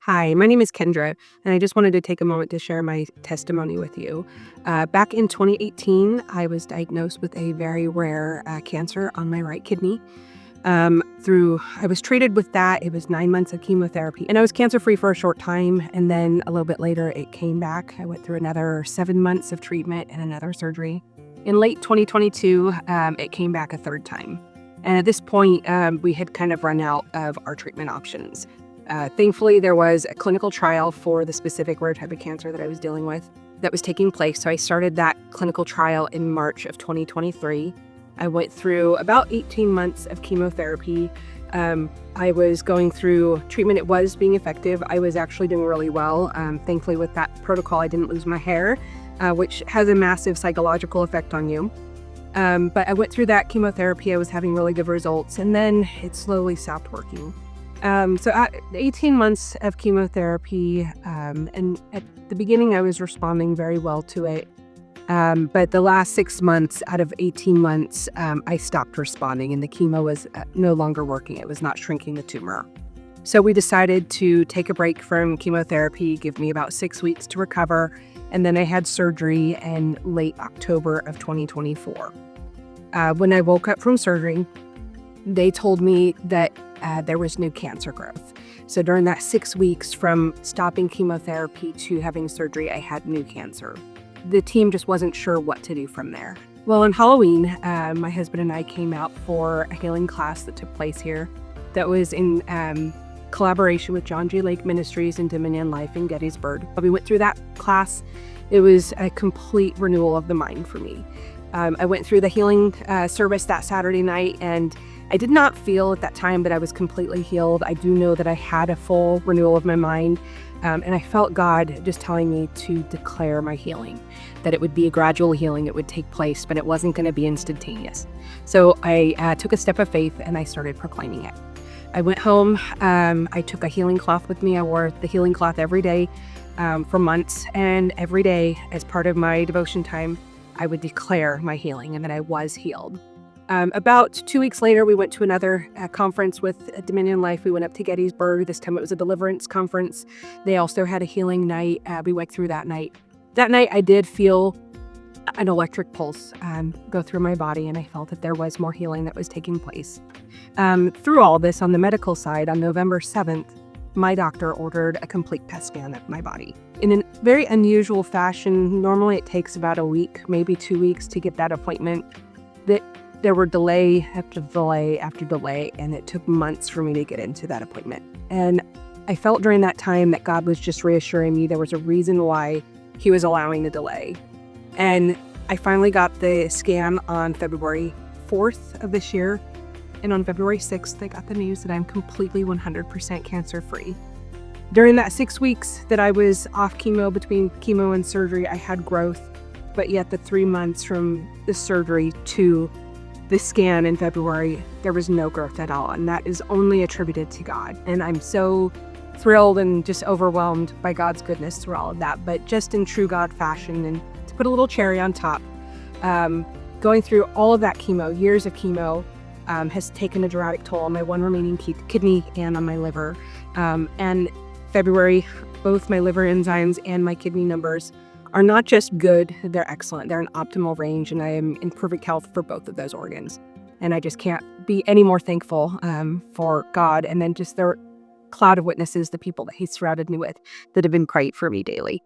Hi, my name is Kendra, and I just wanted to take a moment to share my testimony with you. Back in 2018, I was diagnosed with a very rare cancer on my right kidney. I was treated with that. It was 9 months of chemotherapy, and I was cancer free for a short time. And then a little bit later, it came back. I went through another 7 months of treatment and another surgery. In late 2022, it came back a third time. And at this point, we had kind of run out of our treatment options. Thankfully, there was a clinical trial for the specific rare type of cancer that I was dealing with that was taking place. So I started that clinical trial in March of 2023. I went through about 18 months of chemotherapy. I was going through treatment. It was being effective. I was actually doing really well. Thankfully, with that protocol, I didn't lose my hair, which has a massive psychological effect on you. But I went through that chemotherapy. I was having really good results, and then it slowly stopped working. So at 18 months of chemotherapy, and at the beginning I was responding very well to it. But the last 6 months out of 18 months, I stopped responding and the chemo was no longer working. It was not shrinking the tumor. So we decided to take a break from chemotherapy, give me about 6 weeks to recover. And then I had surgery in late October of 2024. When I woke up from surgery, they told me that there was new cancer growth. So during that 6 weeks from stopping chemotherapy to having surgery, I had new cancer. The team just wasn't sure what to do from there. Well, on Halloween, my husband and I came out for a healing class that took place here that was in collaboration with John G. Lake Ministries and Dominion Life in Gettysburg. We went through that class. It was a complete renewal of the mind for me. I went through the healing service that Saturday night, and I did not feel at that time that I was completely healed. I do know that I had a full renewal of my mind, and I felt God just telling me to declare my healing, that it would be a gradual healing, it would take place, but it wasn't going to be instantaneous. So I took a step of faith and I started proclaiming it. I went home, I took a healing cloth with me. I wore the healing cloth every day for months, and every day as part of my devotion time, I would declare my healing and that I was healed. About 2 weeks later, we went to another conference with Dominion Life. We went up to Gettysburg. This time it was a deliverance conference. They also had a healing night. We went through that night. That night, I did feel an electric pulse go through my body, and I felt that there was more healing that was taking place. Through all this, on the medical side, on November 7th, my doctor ordered a complete PET scan of my body. In a very unusual fashion, normally it takes about a week, maybe 2 weeks to get that appointment. There were delay after delay after delay, and it took months for me to get into that appointment. And I felt during that time that God was just reassuring me there was a reason why He was allowing the delay. And I finally got the scan on February 4th of this year. And on February 6th, I got the news that I'm completely 100% cancer-free. During that 6 weeks that I was off chemo, between chemo and surgery, I had growth. But yet the 3 months from the surgery to the scan in February, there was no growth at all. And that is only attributed to God. And I'm so thrilled and just overwhelmed by God's goodness through all of that. But just in true God fashion, and to put a little cherry on top, going through all of that chemo, years of chemo, has taken a dramatic toll on my one remaining kidney and on my liver. And February, both my liver enzymes and my kidney numbers are not just good, they're excellent. They're in optimal range, and I am in perfect health for both of those organs. And I just can't be any more thankful for God, and then just the cloud of witnesses, the people that He's surrounded me with that have been great for me daily.